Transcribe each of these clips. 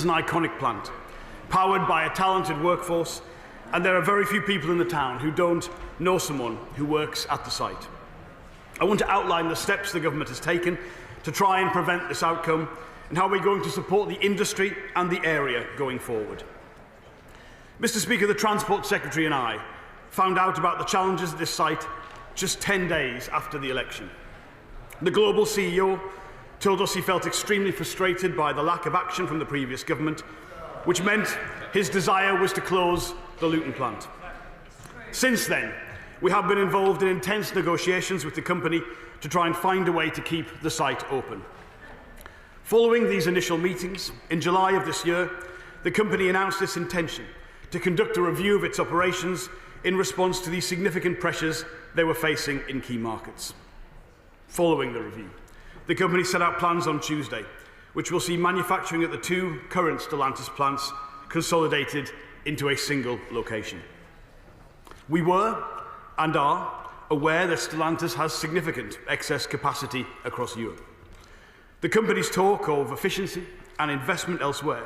is an iconic plant, powered by a talented workforce, and there are very few people in the town who don't know someone who works at the site. I want to outline the steps the government has taken to try and prevent this outcome and how we're going to support the industry and the area going forward. Mr. Speaker, the Transport Secretary and I found out about the challenges at this site just 10 days after the election. The global CEO told us he felt extremely frustrated by the lack of action from the previous government, which meant his desire was to close the Luton plant. Since then, we have been involved in intense negotiations with the company to try and find a way to keep the site open. Following these initial meetings, in July of this year, the company announced its intention to conduct a review of its operations in response to the significant pressures they were facing in key markets. Following the review, the company set out plans on Tuesday, which will see manufacturing at the two current Stellantis plants consolidated into a single location. We were and are aware that Stellantis has significant excess capacity across Europe. The company's talk of efficiency and investment elsewhere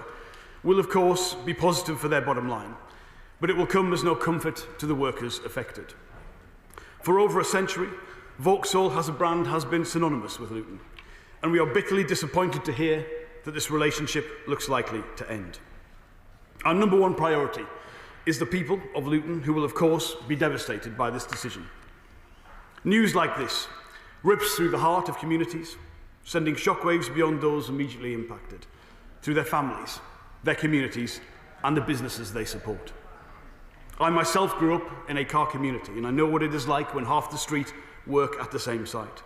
will of course be positive for their bottom line, but it will come as no comfort to the workers affected. For over a century, Vauxhall as a brand has been synonymous with Luton, and we are bitterly disappointed to hear that this relationship looks likely to end. Our number one priority is the people of Luton, who will of course be devastated by this decision. News like this rips through the heart of communities, sending shockwaves beyond those immediately impacted, through their families, their communities, and the businesses they support. I myself grew up in a car community, and I know what it is like when half the street work at the same site.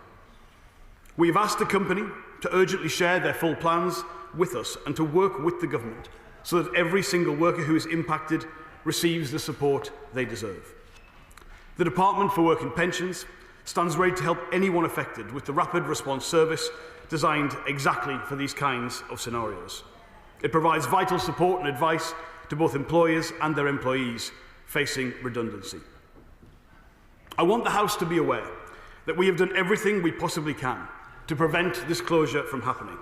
We have asked the company to urgently share their full plans with us and to work with the government so that every single worker who is impacted receives the support they deserve. The Department for Work and Pensions stands ready to help anyone affected with the rapid response service designed exactly for these kinds of scenarios. It provides vital support and advice to both employers and their employees facing redundancy. I want the House to be aware that we have done everything we possibly can to prevent this closure from happening.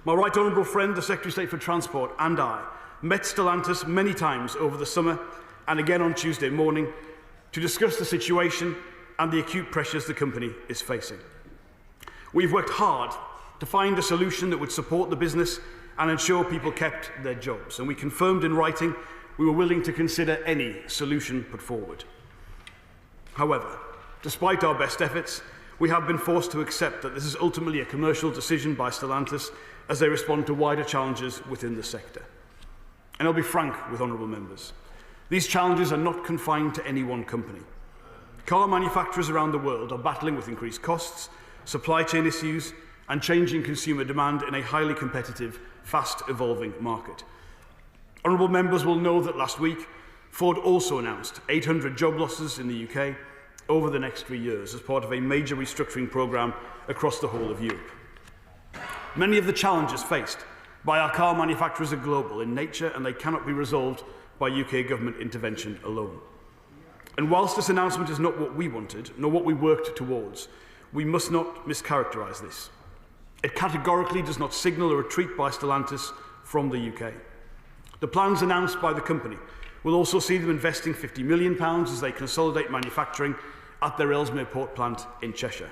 My Right Honourable friend, the Secretary of State for Transport, and I met Stellantis many times over the summer and again on Tuesday morning to discuss the situation and the acute pressures the company is facing. We've worked hard to find a solution that would support the business and ensure people kept their jobs, and we confirmed in writing we were willing to consider any solution put forward. However, despite our best efforts, we have been forced to accept that this is ultimately a commercial decision by Stellantis as they respond to wider challenges within the sector. And I'll be frank with honourable members. These challenges are not confined to any one company. Car manufacturers around the world are battling with increased costs, supply chain issues, and changing consumer demand in a highly competitive, fast-evolving market. Honourable members will know that last week, Ford also announced 800 job losses in the UK over the next 3 years as part of a major restructuring programme across the whole of Europe. Many of the challenges faced by our car manufacturers are global in nature, and they cannot be resolved by UK government intervention alone. And whilst this announcement is not what we wanted, nor what we worked towards, we must not mischaracterise this. It categorically does not signal a retreat by Stellantis from the UK. The plans announced by the company will also see them investing £50 million as they consolidate manufacturing at their Ellesmere Port plant in Cheshire.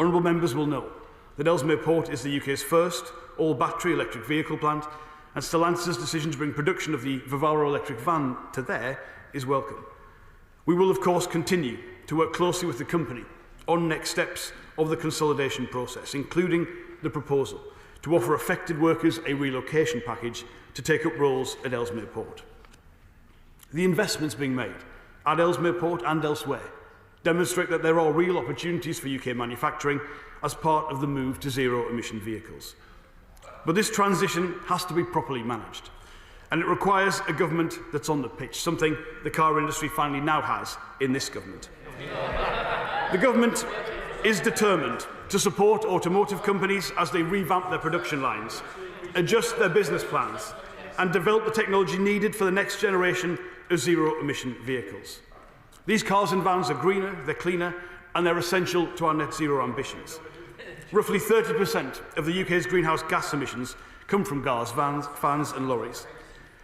Honourable members will know that Ellesmere Port is the UK's first all-battery electric vehicle plant, and Stellantis' decision to bring production of the Vivaro electric van to there is welcome. We will, of course, continue to work closely with the company on next steps of the consolidation process, including the proposal to offer affected workers a relocation package to take up roles at Ellesmere Port. The investments being made at Ellesmere Port and elsewhere demonstrate that there are real opportunities for UK manufacturing as part of the move to zero-emission vehicles. But this transition has to be properly managed, and it requires a government that's on the pitch, something the car industry finally now has in this government. The government is determined to support automotive companies as they revamp their production lines, adjust their business plans, and develop the technology needed for the next generation of zero-emission vehicles. These cars and vans are greener, they're cleaner, and they're essential to our net zero ambitions. Roughly 30% of the UK's greenhouse gas emissions come from cars, vans and lorries.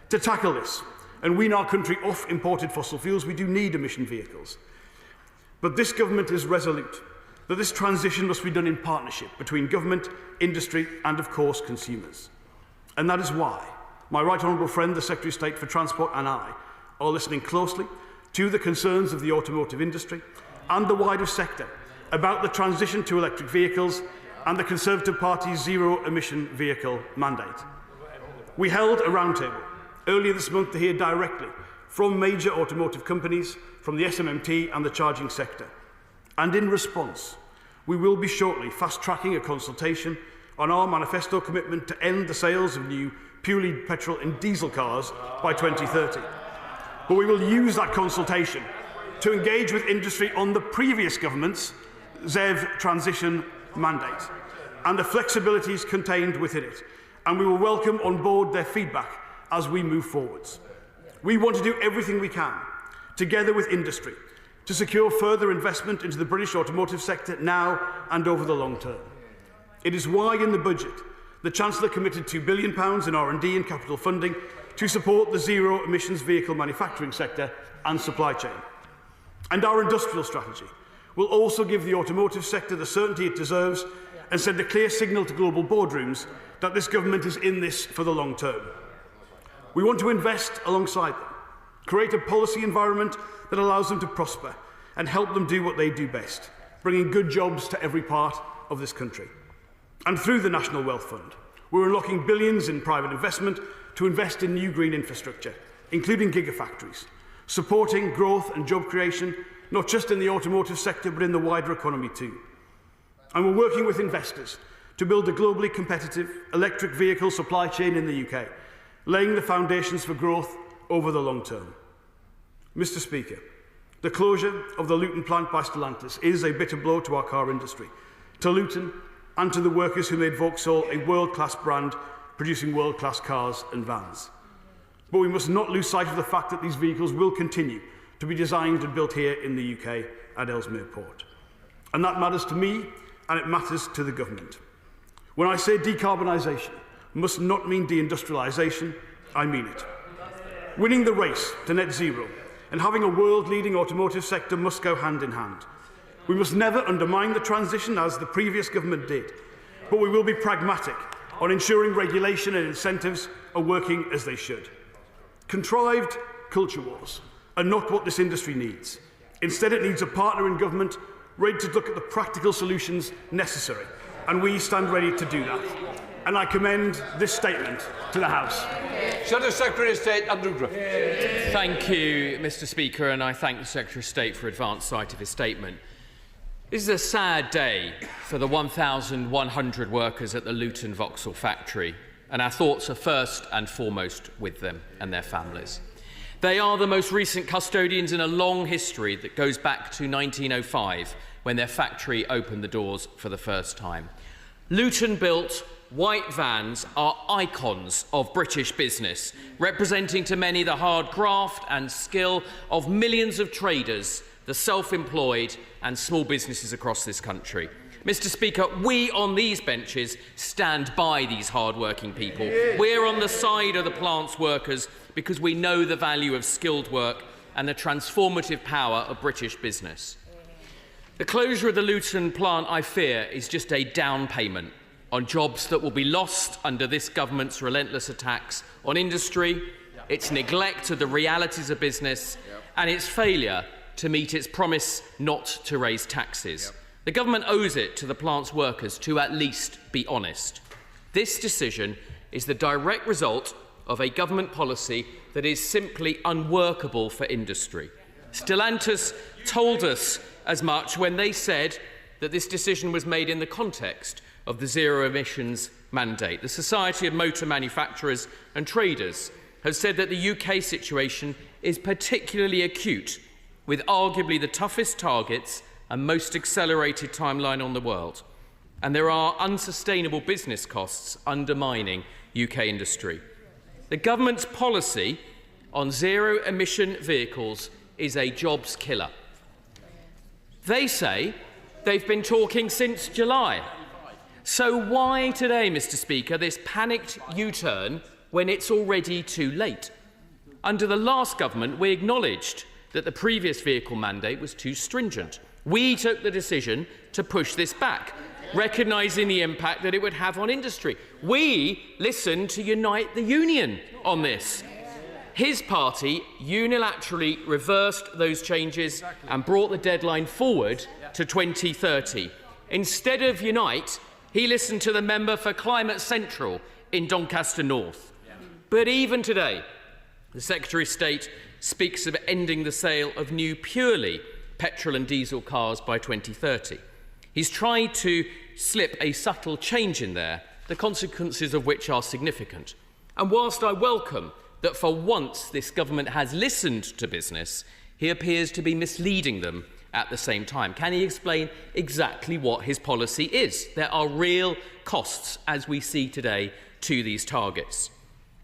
To tackle this and wean our country off imported fossil fuels, we do need emission vehicles. But this government is resolute that this transition must be done in partnership between government, industry and, of course, consumers. And that is why my Right Honourable friend, the Secretary of State for Transport, and I are listening closely to the concerns of the automotive industry and the wider sector about the transition to electric vehicles and the Conservative Party's zero-emission vehicle mandate. We held a roundtable earlier this month to hear directly from major automotive companies, from the SMMT and the charging sector. And in response, we will be shortly fast-tracking a consultation on our manifesto commitment to end the sales of new purely petrol and diesel cars by 2030. But we will use that consultation to engage with industry on the previous government's ZEV transition mandate and the flexibilities contained within it, and we will welcome on board their feedback as we move forwards. We want to do everything we can, together with industry, to secure further investment into the British automotive sector now and over the long term. It is why in the budget the Chancellor committed £2 billion in R&D and capital funding to support the zero-emissions vehicle manufacturing sector and supply chain. And our industrial strategy will also give the automotive sector the certainty it deserves and send a clear signal to global boardrooms that this government is in this for the long term. We want to invest alongside them, create a policy environment that allows them to prosper and help them do what they do best, bringing good jobs to every part of this country. And through the National Wealth Fund, we're unlocking billions in private investment to invest in new green infrastructure, including gigafactories, supporting growth and job creation, not just in the automotive sector, but in the wider economy too. And we're working with investors to build a globally competitive electric vehicle supply chain in the UK, laying the foundations for growth over the long term. Mr. Speaker, the closure of the Luton plant by Stellantis is a bitter blow to our car industry, to Luton and to the workers who made Vauxhall a world-class brand producing world-class cars and vans. But we must not lose sight of the fact that these vehicles will continue to be designed and built here in the UK at Ellesmere Port. And that matters to me and it matters to the government. When I say decarbonisation must not mean deindustrialisation, I mean it. Winning the race to net zero and having a world-leading automotive sector must go hand in hand. We must never undermine the transition as the previous government did, but we will be pragmatic on ensuring regulation and incentives are working as they should. Contrived culture wars are not what this industry needs. Instead, it needs a partner in government ready to look at the practical solutions necessary, and we stand ready to do that. And I commend this statement to the House. Secretary of State Andrew Griffiths. Thank you, Mr. Speaker, and I thank the Secretary of State for advance sight of his statement. This is a sad day for the 1,100 workers at the Luton Vauxhall factory, and our thoughts are first and foremost with them and their families. They are the most recent custodians in a long history that goes back to 1905, when their factory opened the doors for the first time. Luton-built white vans are icons of British business, representing to many the hard graft and skill of millions of traders, the self-employed and small businesses across this country. Mr. Speaker, we on these benches stand by these hard-working people. We're on the side of the plant's workers because we know the value of skilled work and the transformative power of British business. The closure of the Luton plant, I fear, is just a down payment on jobs that will be lost under this government's relentless attacks on industry, its neglect of the realities of business, and its failure to meet its promise not to raise taxes. The government owes it to the plant's workers to at least be honest. This decision is the direct result of a government policy that is simply unworkable for industry. Stellantis told us as much when they said that this decision was made in the context of the zero emissions mandate. The Society of Motor Manufacturers and Traders has said that the UK situation is particularly acute, with arguably the toughest targets and most accelerated timeline on the world. And there are unsustainable business costs undermining UK industry. The government's policy on zero-emission vehicles is a jobs killer. They say they've been talking since July. So why today, Mr. Speaker, this panicked U-turn when it's already too late? Under the last government, we acknowledged that the previous vehicle mandate was too stringent. We took the decision to push this back, recognising the impact that it would have on industry. We listened to Unite the Union on this. His party unilaterally reversed those changes and brought the deadline forward to 2030. Instead of Unite, he listened to the member for Climate Central in Doncaster North. But even today, the Secretary of State speaks of ending the sale of new purely petrol and diesel cars by 2030. He's tried to slip a subtle change in there, the consequences of which are significant. And whilst I welcome that for once this government has listened to business, he appears to be misleading them at the same time. Can he explain exactly what his policy is? There are real costs, as we see today, to these targets.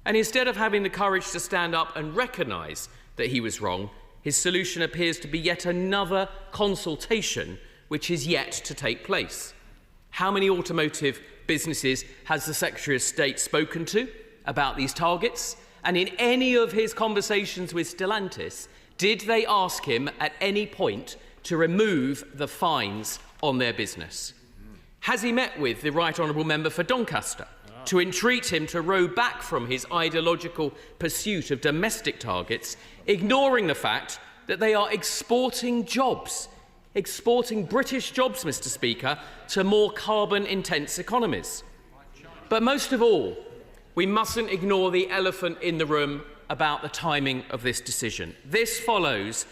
And instead of having the courage to stand up and recognise that he was wrong, his solution appears to be yet another consultation which is yet to take place. How many automotive businesses has the Secretary of State spoken to about these targets? And in any of his conversations with Stellantis, did they ask him at any point to remove the fines on their business? Has he met with the Right Honourable Member for Doncaster to entreat him to row back from his ideological pursuit of domestic targets, ignoring the fact that they are exporting jobs, exporting British jobs, Mr. Speaker, to more carbon-intense economies? But most of all, we mustn't ignore the elephant in the room about the timing of this decision. This follows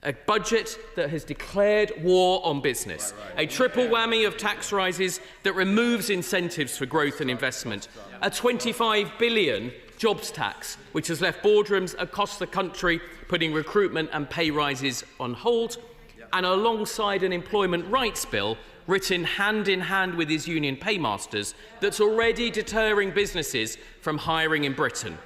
a budget that has declared war on business, a triple whammy of tax rises that removes incentives for growth and investment, a 25 billion jobs tax which has left boardrooms across the country putting recruitment and pay rises on hold, and alongside an employment rights bill written hand in hand with his union paymasters that's already deterring businesses from hiring in Britain.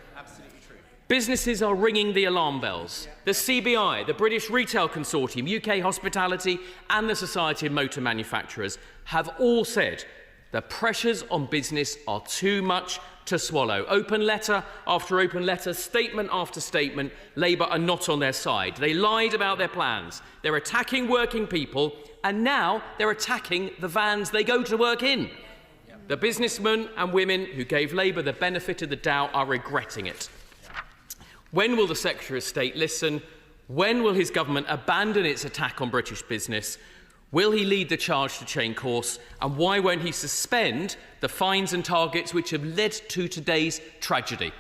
Businesses are ringing the alarm bells. The CBI, the British Retail Consortium, UK Hospitality and the Society of Motor Manufacturers have all said the pressures on business are too much to swallow. Open letter after open letter, statement after statement, Labour are not on their side. They lied about their plans. They're attacking working people, and now they're attacking the vans they go to work in. The businessmen and women who gave Labour the benefit of the doubt are regretting it. When will the Secretary of State listen? When will his government abandon its attack on British business? Will he lead the charge to change course? And why won't he suspend the fines and targets which have led to today's tragedy?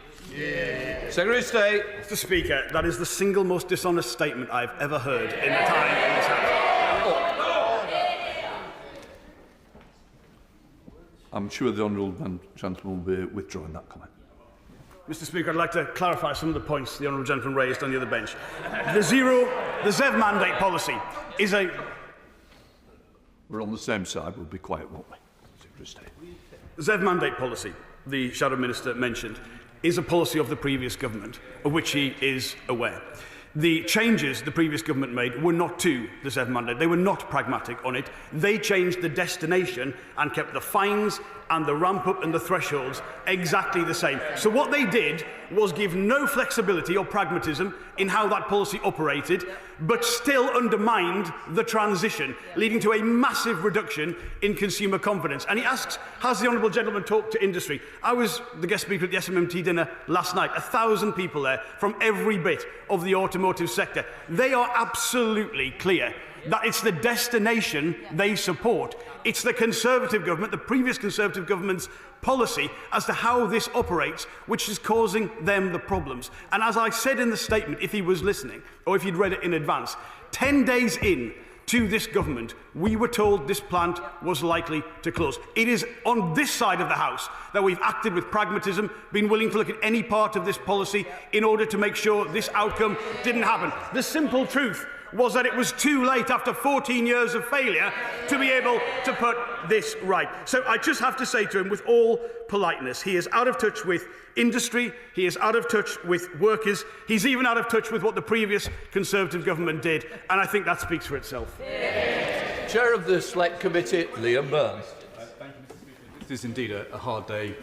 Secretary of State. Mr. Speaker, that is the single most dishonest statement I've ever heard in the time in this House. I'm sure the honourable gentleman will be withdrawing that comment. Mr. Speaker, I'd like to clarify some of the points the honourable gentleman raised on the other bench. The ZEV mandate policy is a... We're on the same side. We'll be quiet, won't we? Secretary of State. The ZEV mandate policy, the Shadow Minister mentioned, is a policy of the previous government, of which he is aware. The changes the previous government made were not to the ZEV mandate. They were not pragmatic on it. They changed the destination and kept the fines and the ramp-up and the thresholds exactly the same. So what they did was give no flexibility or pragmatism in how that policy operated, but still undermined the transition, leading to a massive reduction in consumer confidence. And he asks, has the honourable gentleman talked to industry? I was the guest speaker at the SMMT dinner last night. 1,000 people there from every bit of the automotive sector. They are absolutely clear that it's the destination they support. It's the Conservative government, the previous Conservative government's policy as to how this operates, which is causing them the problems. And as I said in the statement, if he was listening, or if he'd read it in advance, 10 days in to this government, we were told this plant was likely to close. It is on this side of the House that we've acted with pragmatism, been willing to look at any part of this policy in order to make sure this outcome didn't happen. The simple truth was that it was too late after 14 years of failure to be able to put this right. So I just have to say to him, with all politeness, he is out of touch with industry, he is out of touch with workers, he's even out of touch with what the previous Conservative government did, and I think that speaks for itself. Chair of the Select Committee, Liam Burns. Thank you, Mr. Speaker. It is indeed a hard day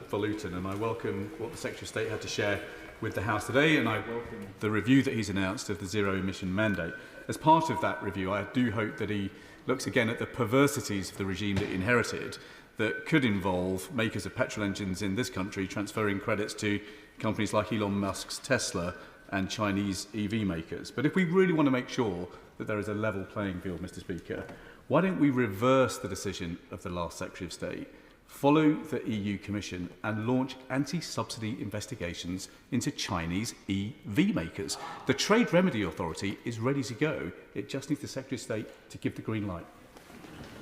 for Luton, and I welcome what the Secretary of State had to share with the House today, and I welcome the review that he's announced of the zero emission mandate. As part of that review, I do hope that he looks again at the perversities of the regime that he inherited that could involve makers of petrol engines in this country transferring credits to companies like Elon Musk's Tesla and Chinese EV makers. But if we really want to make sure that there is a level playing field, Mr. Speaker, why don't we reverse the decision of the last Secretary of State, follow the EU Commission and launch anti-subsidy investigations into Chinese EV makers? The Trade Remedy Authority is ready to go. It just needs the Secretary of State to give the green light.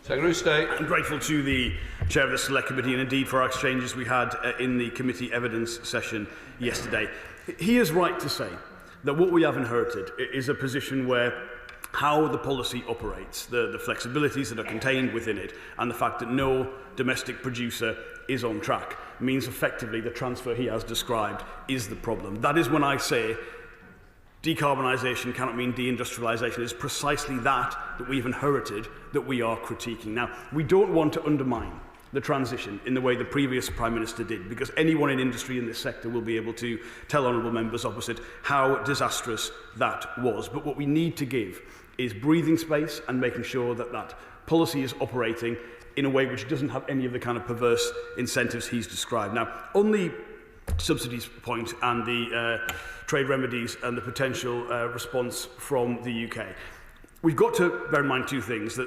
Secretary of State. I'm grateful to the Chair of the Select Committee and indeed for our exchanges we had in the committee evidence session yesterday. He is right to say that what we have inherited is a position where how the policy operates, the flexibilities that are contained within it, and the fact that no domestic producer is on track means effectively the transfer he has described is the problem. That is when I say decarbonisation cannot mean deindustrialisation. It is precisely that we've inherited that we are critiquing. Now, we don't want to undermine the transition in the way the previous Prime Minister did, because anyone in industry in this sector will be able to tell honourable members opposite how disastrous that was. But what we need to give is breathing space and making sure that that policy is operating in a way which doesn't have any of the kind of perverse incentives he's described. Now, on the subsidies point and the trade remedies and the potential response from the UK, we've got to bear in mind two things.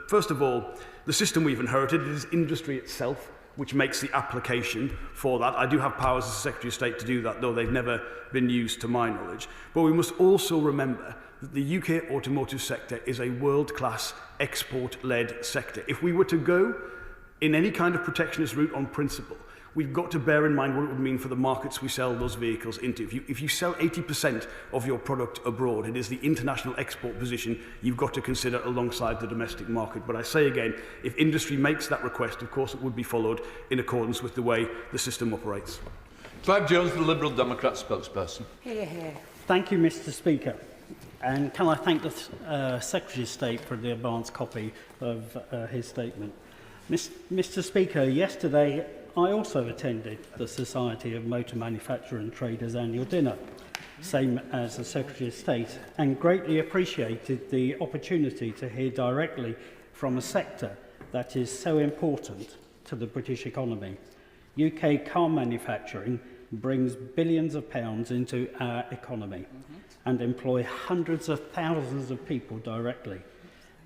First of all, the system we've inherited is industry itself, which makes the application for that. I do have powers as Secretary of State to do that, though they've never been used to my knowledge. But we must also remember that the UK automotive sector is a world-class export-led sector. If we were to go in any kind of protectionist route on principle, we've got to bear in mind what it would mean for the markets we sell those vehicles into. If you sell 80% of your product abroad, it is the international export position you've got to consider alongside the domestic market. But I say again, if industry makes that request, of course it would be followed in accordance with the way the system operates. Clive Jones, the Liberal Democrat spokesperson. Thank you, Mr. Speaker. And can I thank the Secretary of State for the advance copy of his statement. Mr. Speaker, yesterday I also attended the Society of Motor Manufacturers and Traders annual dinner, same as the Secretary of State, and greatly appreciated the opportunity to hear directly from a sector that is so important to the British economy. UK car manufacturing brings billions of pounds into our economy and employ hundreds of thousands of people directly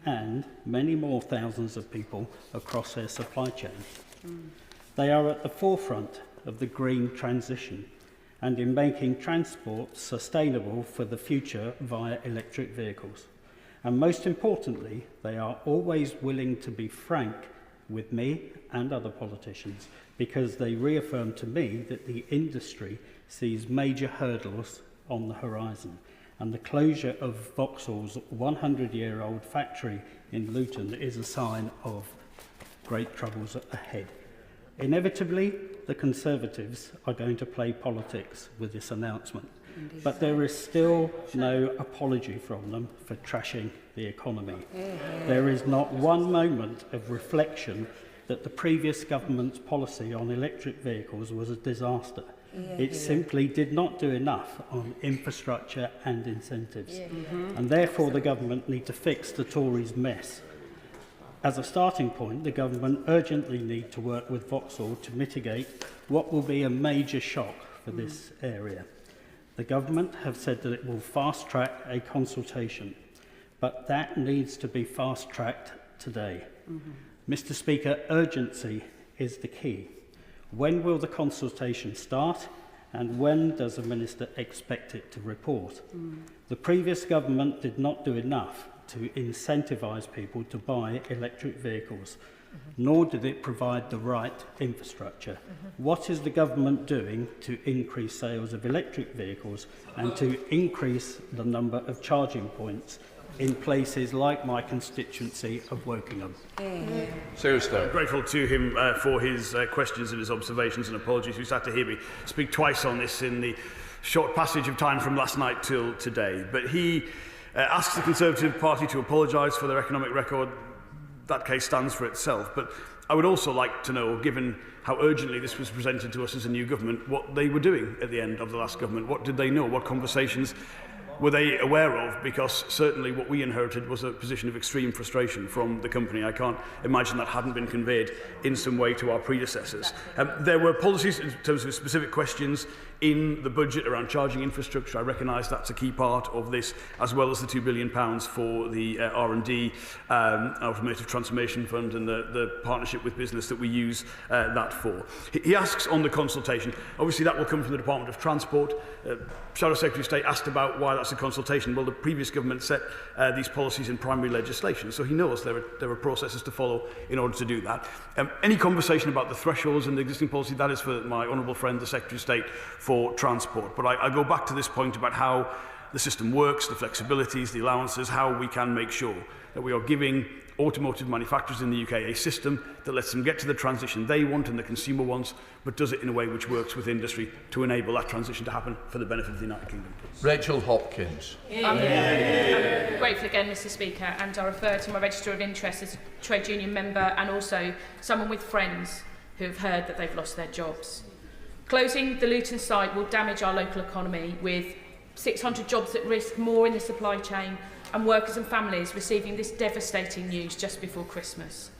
and many more thousands of people across their supply chain. They are at the forefront of the green transition and in making transport sustainable for the future via electric vehicles. And most importantly, they are always willing to be frank with me and other politicians because they reaffirm to me that the industry sees major hurdles on the horizon. And the closure of Vauxhall's 100-year-old factory in Luton is a sign of great troubles ahead. Inevitably, the Conservatives are going to play politics with this announcement, but there is still no apology from them for trashing the economy. There is not one moment of reflection that the previous government's policy on electric vehicles was a disaster. It simply did not do enough on infrastructure and incentives, and therefore the government need to fix the Tories' mess. As a starting point, the government urgently need to work with Vauxhall to mitigate what will be a major shock for this area. The government have said that it will fast-track a consultation, but that needs to be fast-tracked today. Mr. Speaker, urgency is the key. When will the consultation start, and when does the Minister expect it to report? The previous government did not do enough to incentivise people to buy electric vehicles, nor did it provide the right infrastructure. What is the government doing to increase sales of electric vehicles and to increase the number of charging points in places like my constituency of Wokingham? Seriously. I'm grateful to him for his questions and his observations, and apologies. He's had to hear me speak twice on this in the short passage of time from last night till today. But he asks the Conservative Party to apologise for their economic record. That case stands for itself. But I would also like to know, given how urgently this was presented to us as a new government, what they were doing at the end of the last government. What did they know? What conversations were they aware of? Because certainly what we inherited was a position of extreme frustration from the company. I can't imagine that hadn't been conveyed in some way to our predecessors. There were policies in terms of specific questions in the budget around charging infrastructure. I recognise that's a key part of this, as well as the £2 billion for the R&D, automotive transformation fund, and the partnership with business that we use that for. He asks on the consultation, obviously that will come from the Department of Transport. Shadow Secretary of State asked about why that's a consultation. Well, the previous government set these policies in primary legislation, so he knows there are processes to follow in order to do that. Any conversation about the thresholds and the existing policy, that is for my honourable friend, the Secretary of State for Transport. But I go back to this point about how the system works, the flexibilities, the allowances, how we can make sure that we are giving automotive manufacturers in the UK a system that lets them get to the transition they want and the consumer wants, but does it in a way which works with industry to enable that transition to happen for the benefit of the United Kingdom. Rachel Hopkins. I'm grateful again, Mr. Speaker, and I refer to my register of interest as a trade union member and also someone with friends who have heard that they've lost their jobs. Closing the Luton site will damage our local economy, with 600 jobs at risk, more in the supply chain, and workers and families receiving this devastating news just before Christmas.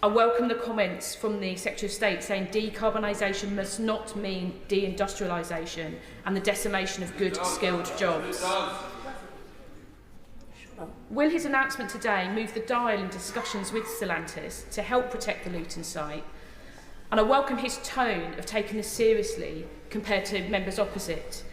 I welcome the comments from the Secretary of State saying decarbonisation must not mean deindustrialisation and the decimation of good, skilled jobs. Will his announcement today move the dial in discussions with Stellantis to help protect the Luton site? And I welcome his tone of taking this seriously compared to members opposite.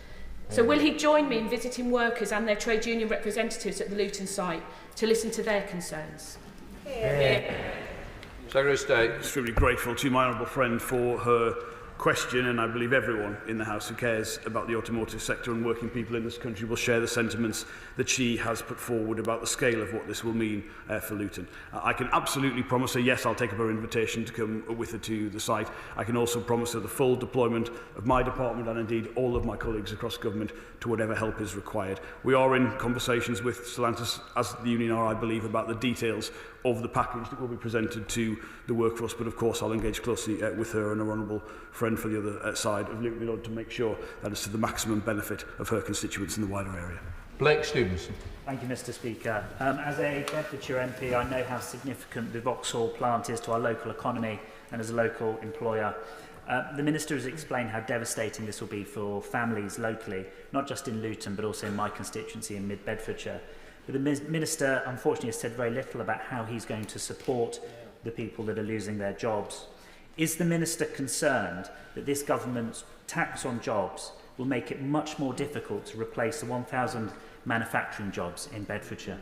So will he join me in visiting workers and their trade union representatives at the Luton site to listen to their concerns? Secretary of State. Extremely grateful to my honourable friend for her question, and I believe everyone in the House who cares about the automotive sector and working people in this country will share the sentiments that she has put forward about the scale of what this will mean for Luton. I can absolutely promise her, yes, I'll take up her invitation to come with her to the site. I can also promise her the full deployment of my department and indeed all of my colleagues across government to whatever help is required. We are in conversations with Stellantis, as the union are, I believe, about the details of the package that will be presented to the workforce, but of course I'll engage closely with her and her honourable friend for the other side of Luton in order to make sure that it's to the maximum benefit of her constituents in the wider area. Blake Stevenson. Thank you, Mr. Speaker. As a Bedfordshire MP, I know how significant the Vauxhall plant is to our local economy and as a local employer. The Minister has explained how devastating this will be for families locally, not just in Luton, but also in my constituency in mid-Bedfordshire. But the Minister, unfortunately, has said very little about how he's going to support the people that are losing their jobs. Is the Minister concerned that this government's tax on jobs will make it much more difficult to replace the 1,000 manufacturing jobs in Bedfordshire?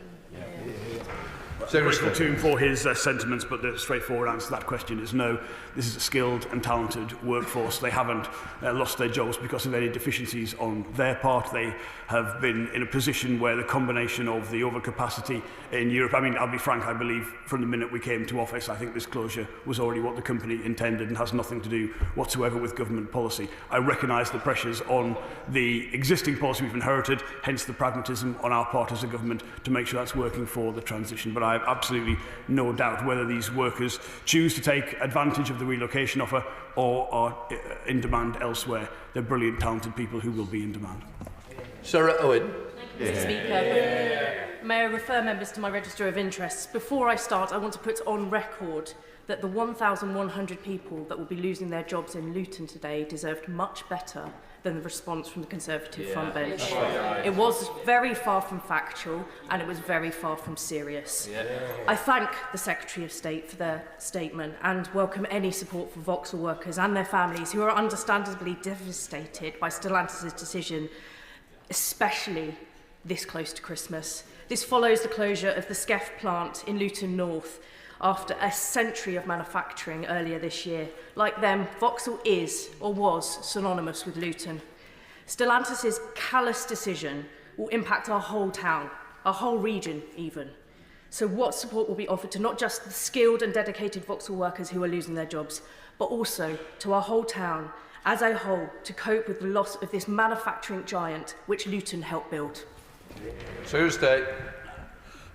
Grateful to him for his sentiments, but the straightforward answer to that question is no. This is a skilled and talented workforce. They haven't lost their jobs because of any deficiencies on their part. They have been in a position where the combination of the overcapacity in Europe, I mean, I'll be frank, I believe from the minute we came to office, I think this closure was already what the company intended and has nothing to do whatsoever with government policy. I recognise the pressures on the existing policy we've inherited, hence the pragmatism on our part as a government to make sure that's working for the transition. But I have absolutely no doubt whether these workers choose to take advantage of the relocation offer or are in demand elsewhere. They're brilliant, talented people who will be in demand. Sarah Owen. Mr. Speaker, may I refer members to my register of interests. Before I start, I want to put on record that the 1,100 people that will be losing their jobs in Luton today deserved much better than the response from the Conservative front bench. It was very far from factual and it was very far from serious. I thank the Secretary of State for their statement and welcome any support for Vauxhall workers and their families who are understandably devastated by Stellantis' decision, especially this close to Christmas. This follows the closure of the SCEF plant in Luton North after a century of manufacturing earlier this year. Like them, Vauxhall is, or was, synonymous with Luton. Stellantis' callous decision will impact our whole town, our whole region even. So what support will be offered to not just the skilled and dedicated Vauxhall workers who are losing their jobs, but also to our whole town as a whole to cope with the loss of this manufacturing giant which Luton helped build? Secretary of State.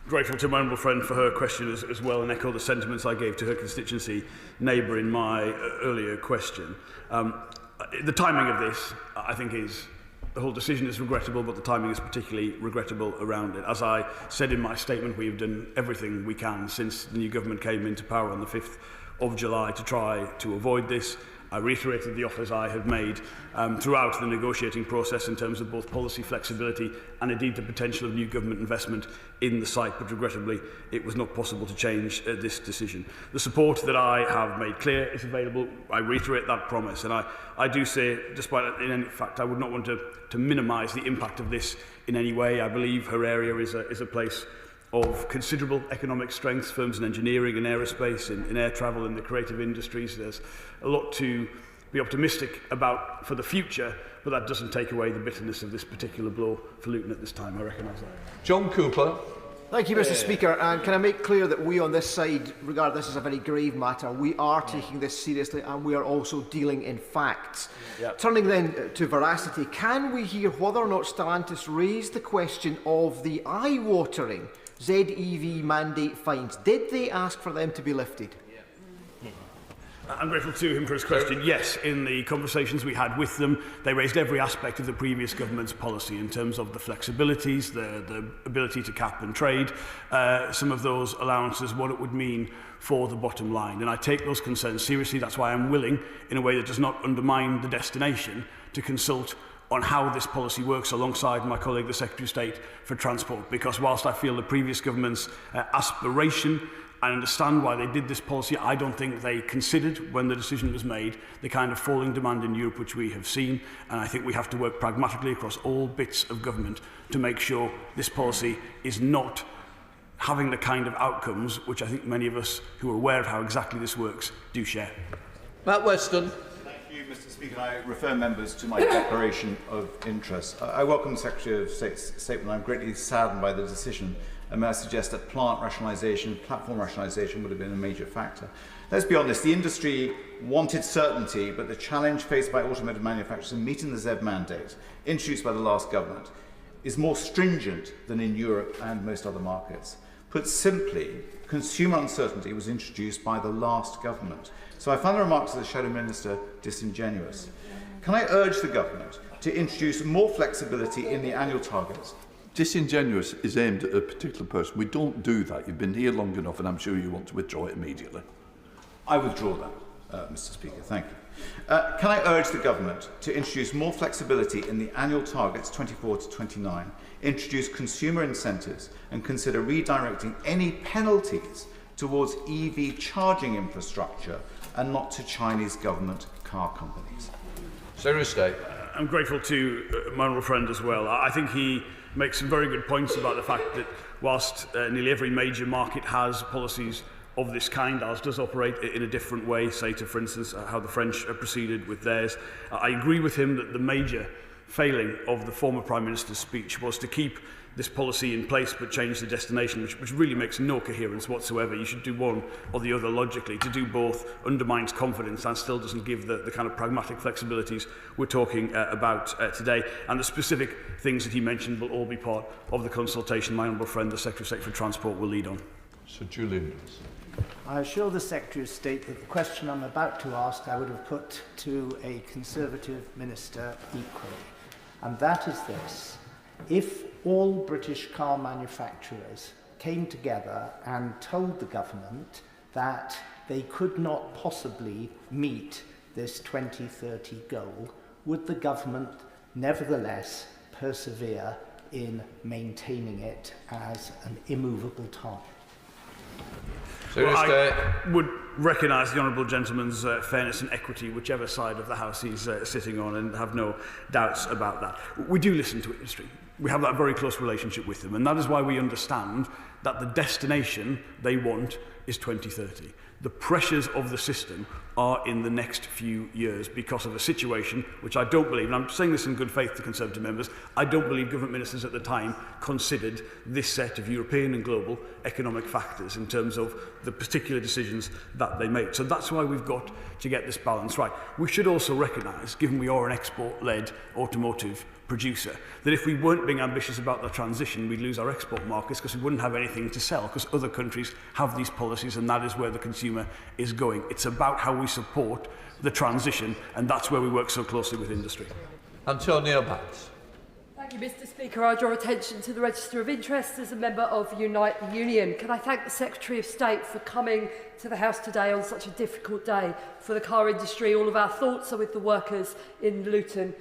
Grateful to my honourable friend for her question as well, and echo the sentiments I gave to her constituency neighbour in my earlier question. The timing of this, I think, the whole decision is regrettable, but the timing is particularly regrettable around it. As I said in my statement, we have done everything we can since the new government came into power on the 5th of July to try to avoid this. I reiterated the offers I had made throughout the negotiating process in terms of both policy flexibility and indeed the potential of new government investment in the site, but regrettably it was not possible to change this decision. The support that I have made clear is available. I reiterate that promise, and I do say, despite in any fact, I would not want to minimise the impact of this in any way. I believe her area is a place of considerable economic strength, firms in engineering and aerospace, in air travel, in the creative industries. There's a lot to be optimistic about for the future, but that doesn't take away the bitterness of this particular blow for Luton at this time. I recognise that. John Cooper. Thank you, Mr. Speaker. And can I make clear that we on this side regard this as a very grave matter? We are taking this seriously, and we are also dealing in facts. Yep. Turning then to veracity, can we hear whether or not Stellantis raised the question of the eye-watering ZEV mandate fines? Did they ask for them to be lifted? I'm grateful to him for his question. Yes, in the conversations we had with them, they raised every aspect of the previous government's policy in terms of the flexibilities, the ability to cap and trade, some of those allowances, what it would mean for the bottom line. And I take those concerns seriously. That's why I'm willing, in a way that does not undermine the destination, to consult on how this policy works alongside my colleague, the Secretary of State for Transport. Because whilst I feel the previous government's aspiration, I understand why they did this policy, I don't think they considered, when the decision was made, the kind of falling demand in Europe which we have seen. And I think we have to work pragmatically across all bits of government to make sure this policy is not having the kind of outcomes which I think many of us who are aware of how exactly this works do share. Matt Weston. Thank you, Mr. Speaker. I refer members to my declaration of interest. I welcome the Secretary of State's statement. I'm greatly saddened by the decision. And may I suggest that plant rationalisation, platform rationalisation would have been a major factor. Let's be honest, the industry wanted certainty, but the challenge faced by automotive manufacturers in meeting the ZEV mandate, introduced by the last government, is more stringent than in Europe and most other markets. Put simply, consumer uncertainty was introduced by the last government. So I find the remarks of the Shadow Minister disingenuous. Can I urge the government to introduce more flexibility in the annual targets? Disingenuous is aimed at a particular person. We don't do that. You've been here long enough, and I'm sure you want to withdraw it immediately. I withdraw that, Mr. Speaker. Thank you. Can I urge the government to introduce more flexibility in the annual targets 24 to 29, introduce consumer incentives, and consider redirecting any penalties towards EV charging infrastructure and not to Chinese government car companies? Secretary of State. I'm grateful to my honourable friend as well. I think he makes some very good points about the fact that whilst nearly every major market has policies of this kind, ours does operate in a different way, say to, for instance, how the French proceeded with theirs. I agree with him that the major failing of the former Prime Minister's speech was to keep this policy in place but change the destination, which really makes no coherence whatsoever. You should do one or the other logically. To do both undermines confidence and still doesn't give the kind of pragmatic flexibilities we're talking about today. And the specific things that he mentioned will all be part of the consultation my honourable friend, the Secretary of State for Transport, will lead on. Sir Julian. I assure the Secretary of State that the question I'm about to ask I would have put to a Conservative minister equally. And that is this. If all British car manufacturers came together and told the government that they could not possibly meet this 2030 goal, would the government nevertheless persevere in maintaining it as an immovable target? Well, I would recognise the honourable gentleman's fairness and equity, whichever side of the House he's sitting on, and have no doubts about that. We do listen to industry. We have that very close relationship with them, and that is why we understand that the destination they want is 2030. The pressures of the system are in the next few years because of a situation which I don't believe, and I'm saying this in good faith to Conservative members, I don't believe government ministers at the time considered this set of European and global economic factors in terms of the particular decisions that they made. So that's why we've got to get this balance right. We should also recognise, given we are an export-led automotive producer, that if we weren't being ambitious about the transition, we'd lose our export markets because we wouldn't have anything to sell, because other countries have these policies, and that is where the consumer is going. It's about how we support the transition, and that's where we work so closely with industry. Antonio Batts. Thank you, Mr. Speaker. I draw attention to the Register of Interests as a member of Unite the Union. Can I thank the Secretary of State for coming to the House today on such a difficult day for the car industry. All of our thoughts are with the workers in Luton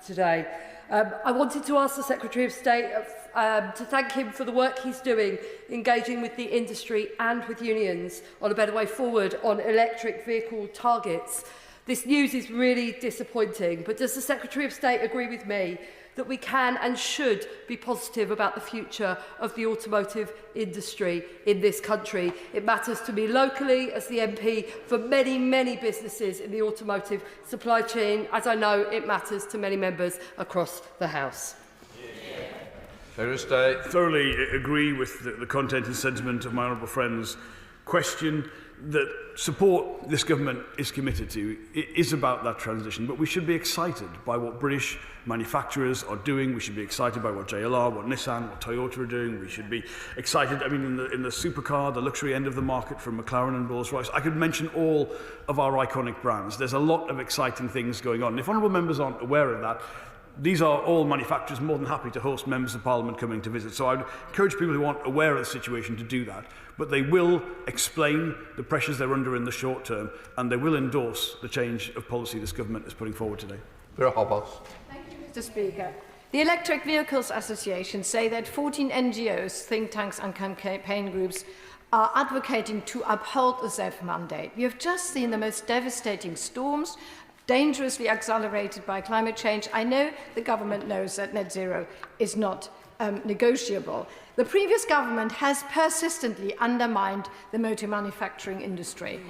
today. I wanted to ask the Secretary of State to thank him for the work he's doing, engaging with the industry and with unions on a better way forward on electric vehicle targets. This news is really disappointing, but does the Secretary of State agree with me that we can and should be positive about the future of the automotive industry in this country? It matters to me locally as the MP for many, many businesses in the automotive supply chain, as I know it matters to many members across the House. Thoroughly agree with the content and sentiment of my honourable friend's question. That support this government is committed to is about that transition, but we should be excited by what British manufacturers are doing. We should be excited by what JLR, what Nissan, what Toyota are doing. We should be excited, I mean, in the supercar, the luxury end of the market, from McLaren and Rolls-Royce. I could mention all of our iconic brands. There's a lot of exciting things going on. And if honourable members aren't aware of that, these are all manufacturers more than happy to host members of Parliament coming to visit. So I'd encourage people who aren't aware of the situation to do that. But they will explain the pressures they're under in the short term, and they will endorse the change of policy this government is putting forward today. Thank you, Mr. Speaker. The Electric Vehicles Association say that 14 NGOs, think tanks and campaign groups are advocating to uphold the ZEV mandate. We have just seen the most devastating storms, dangerously accelerated by climate change. I know the government knows that net zero is not negotiable. The previous government has persistently undermined the motor manufacturing industry.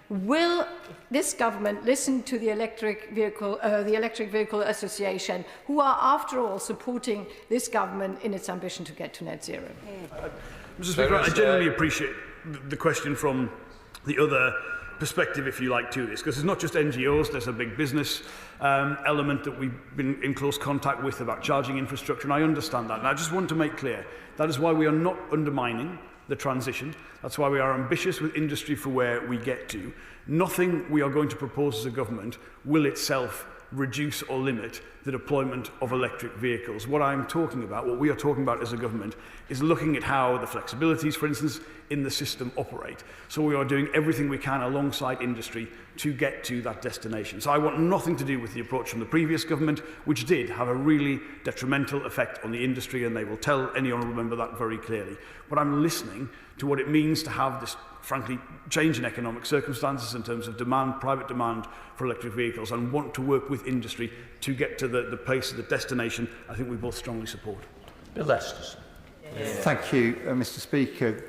Will this government listen to the Electric Vehicle Association, who are, after all, supporting this government in its ambition to get to net zero? Mr. Speaker, I genuinely appreciate the question from the other perspective, if you like, to this, because it's not just NGOs, there's a big business element that we've been in close contact with about charging infrastructure, and I understand that. And I just want to make clear, that is why we are not undermining the transition. That's why we are ambitious with industry for where we get to. Nothing we are going to propose as a government will itself reduce or limit the deployment of electric vehicles. What I'm talking about, what we are talking about as a government, is looking at how the flexibilities, for instance, in the system operate. So we are doing everything we can alongside industry to get to that destination. So I want nothing to do with the approach from the previous government, which did have a really detrimental effect on the industry, and they will tell any honourable member that very clearly. But I'm listening to what it means to have this, frankly, change in economic circumstances in terms of demand, private demand for electric vehicles, and want to work with industry to get to the place, the destination I think we both strongly support. Bill Estes. Thank you, Mr. Speaker.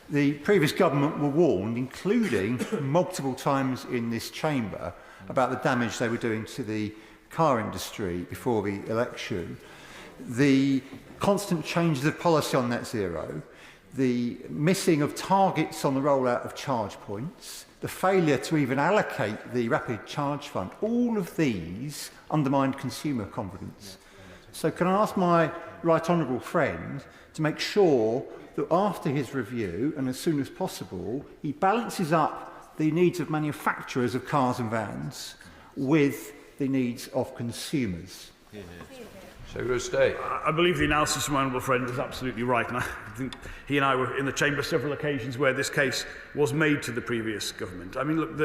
The previous government were warned, including multiple times in this chamber, about the damage they were doing to the car industry before the election. The constant changes of policy on net zero, the missing of targets on the rollout of charge points, the failure to even allocate the rapid charge fund, all of these undermined consumer confidence. So can I ask my right honourable friend to make sure that after his review, and as soon as possible, he balances up the needs of manufacturers of cars and vans with the needs of consumers? Secretary of State. I believe the analysis of my honourable friend is absolutely right, and I think he and I were in the chamber several occasions where this case was made to the previous government. I mean, look,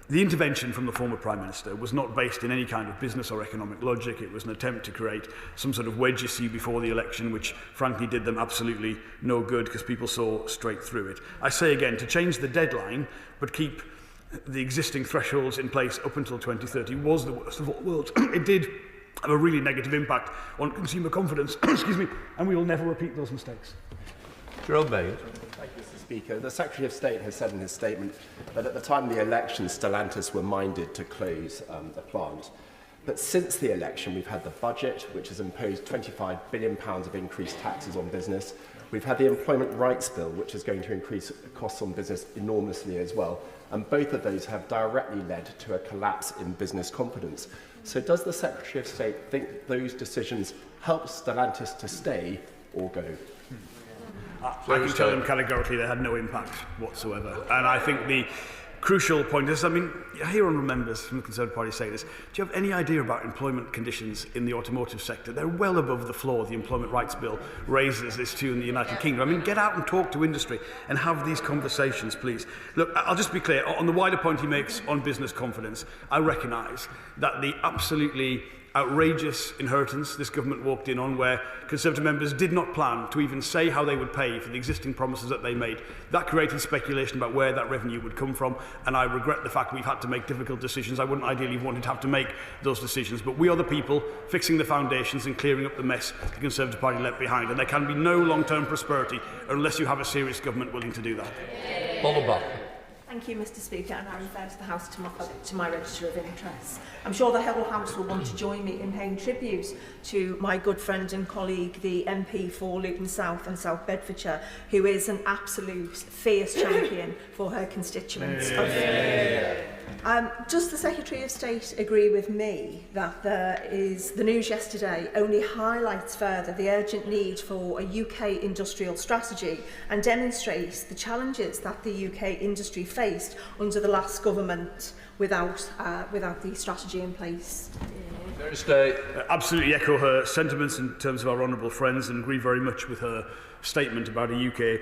the intervention from the former Prime Minister was not based in any kind of business or economic logic. It was an attempt to create some sort of wedge issue before the election, which frankly did them absolutely no good because people saw straight through it. I say again, to change the deadline but keep the existing thresholds in place up until 2030 was the worst of all worlds. It did have a really negative impact on consumer confidence, excuse me, and we will never repeat those mistakes. Jerome Mayor. Thank you, Mr. Speaker. The Secretary of State has said in his statement that at the time of the election, Stellantis were minded to close the plant. But since the election, we've had the budget, which has imposed £25 billion of increased taxes on business. We've had the Employment Rights Bill, which is going to increase costs on business enormously as well. And both of those have directly led to a collapse in business confidence. So does the Secretary of State think those decisions help Stellantis to stay or go? I can tell them categorically they had no impact whatsoever. And I think the crucial point is, I mean, I hear honourable members from the Conservative Party say this. Do you have any idea about employment conditions in the automotive sector? They're well above the floor the Employment Rights Bill raises this to in the United Kingdom. I mean, get out and talk to industry and have these conversations, please. Look, I'll just be clear. On the wider point he makes on business confidence, I recognise that the absolutely outrageous inheritance this government walked in on, where Conservative members did not plan to even say how they would pay for the existing promises that they made. That created speculation about where that revenue would come from, and I regret the fact we've had to make difficult decisions. I wouldn't ideally have wanted to have to make those decisions, but we are the people fixing the foundations and clearing up the mess the Conservative Party left behind, and there can be no long-term prosperity unless you have a serious government willing to do that. Thank you, Mr. Speaker, and I refer to the House to my register of interests. I'm sure the whole House will want to join me in paying tribute to my good friend and colleague, the MP for Luton South and South Bedfordshire, who is an absolute fierce champion for her constituents. Does the Secretary of State agree with me that the news yesterday only highlights further the urgent need for a UK industrial strategy and demonstrates the challenges that the UK industry faced under the last government without the strategy in place? Absolutely echo her sentiments in terms of our honourable friends, and agree very much with her statement about a UK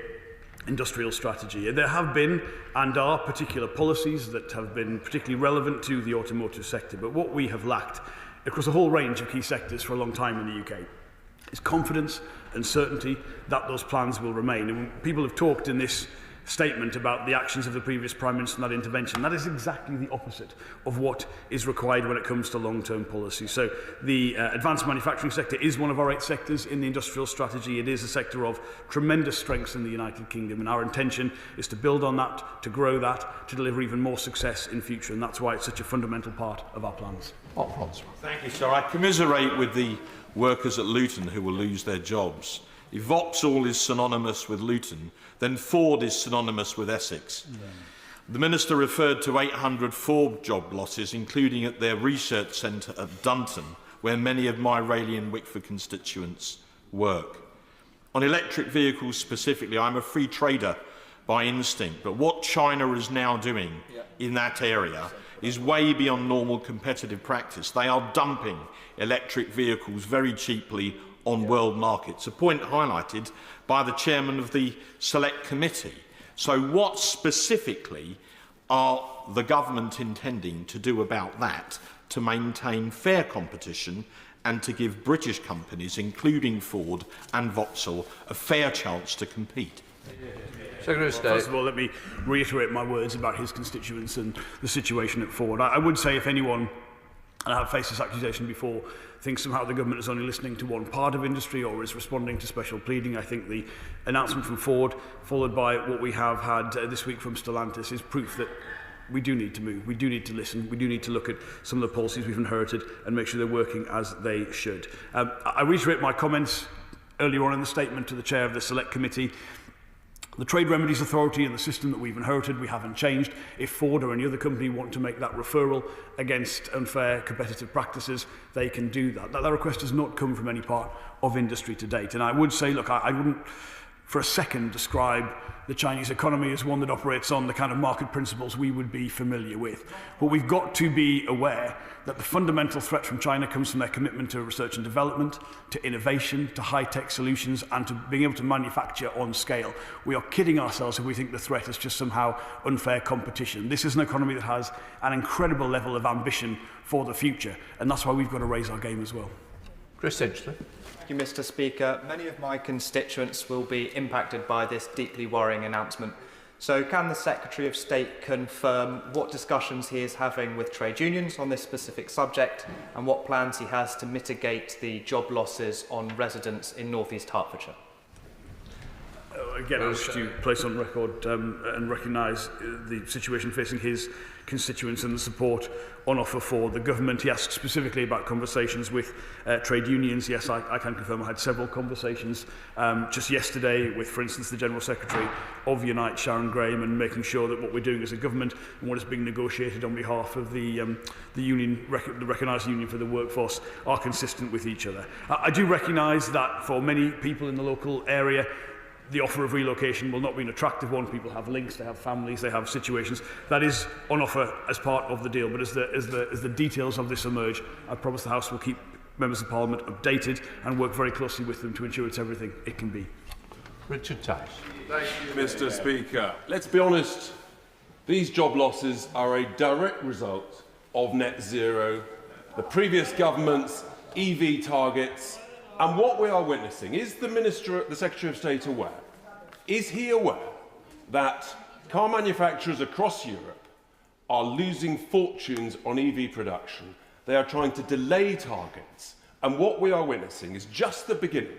industrial strategy. There have been and are particular policies that have been particularly relevant to the automotive sector, but what we have lacked across a whole range of key sectors for a long time in the UK is confidence and certainty that those plans will remain. And when people have talked in this statement about the actions of the previous Prime Minister and that intervention, that is exactly the opposite of what is required when it comes to long-term policy. So the advanced manufacturing sector is one of our 8 sectors in the industrial strategy. It is a sector of tremendous strengths in the United Kingdom, and our intention is to build on that, to grow that, to deliver even more success in future, and that's why it's such a fundamental part of our plans. Thank you, sir. I commiserate with the workers at Luton who will lose their jobs. If Vauxhall is synonymous with Luton, then Ford is synonymous with Essex. The Minister referred to 800 Ford job losses, including at their research centre at Dunton, where many of my Rayleigh and Wickford constituents work. On electric vehicles specifically, I'm a free trader by instinct, but what China is now doing in that area is way beyond normal competitive practice. They are dumping electric vehicles very cheaply on world markets, a point highlighted by the chairman of the Select Committee. So what specifically are the government intending to do about that to maintain fair competition and to give British companies, including Ford and Vauxhall, a fair chance to compete? Secretary of State. First of all, let me reiterate my words about his constituents and the situation at Ford. I would say if anyone, and I have faced this accusation before, thinks somehow the government is only listening to one part of industry or is responding to special pleading, I think the announcement from Ford, followed by what we have had this week from Stellantis, is proof that we do need to move, we do need to listen, we do need to look at some of the policies we've inherited and make sure they're working as they should. I reiterate my comments earlier on in the statement to the Chair of the Select Committee. The Trade Remedies Authority and the system that we've inherited, we haven't changed. If Ford or any other company want to make that referral against unfair competitive practices, they can do that. That request has not come from any part of industry to date. And I would say, look, I wouldn't for a second describe the Chinese economy as one that operates on the kind of market principles we would be familiar with. But we've got to be aware that the fundamental threat from China comes from their commitment to research and development, to innovation, to high-tech solutions, and to being able to manufacture on scale. We are kidding ourselves if we think the threat is just somehow unfair competition. This is an economy that has an incredible level of ambition for the future, and that's why we've got to raise our game as well. Chris Edgley. Thank you, Mr. Speaker. Many of my constituents will be impacted by this deeply worrying announcement. So can the Secretary of State confirm what discussions he is having with trade unions on this specific subject and what plans he has to mitigate the job losses on residents in North East Hertfordshire? again, I wish to place on record and recognise the situation facing his constituents and the support on offer for the government. He asked specifically about conversations with trade unions. Yes, I can confirm I had several conversations just yesterday with, for instance, the General Secretary of Unite, Sharon Graham, and making sure that what we're doing as a government and what is being negotiated on behalf of the union, the recognised union for the workforce, are consistent with each other. I do recognise that for many people in the local area, the offer of relocation will not be an attractive one. People have links, they have families, they have situations. That is on offer as part of the deal. But as the details of this emerge, I promise the House will keep members of Parliament updated and work very closely with them to ensure it's everything it can be. Richard Tice. Thank you, Mr. Speaker. Let's be honest, these job losses are a direct result of net zero, the previous government's EV targets, and what we are witnessing. Is the Secretary of State aware? Is he aware that car manufacturers across Europe are losing fortunes on EV production? They are trying to delay targets, and what we are witnessing is just the beginning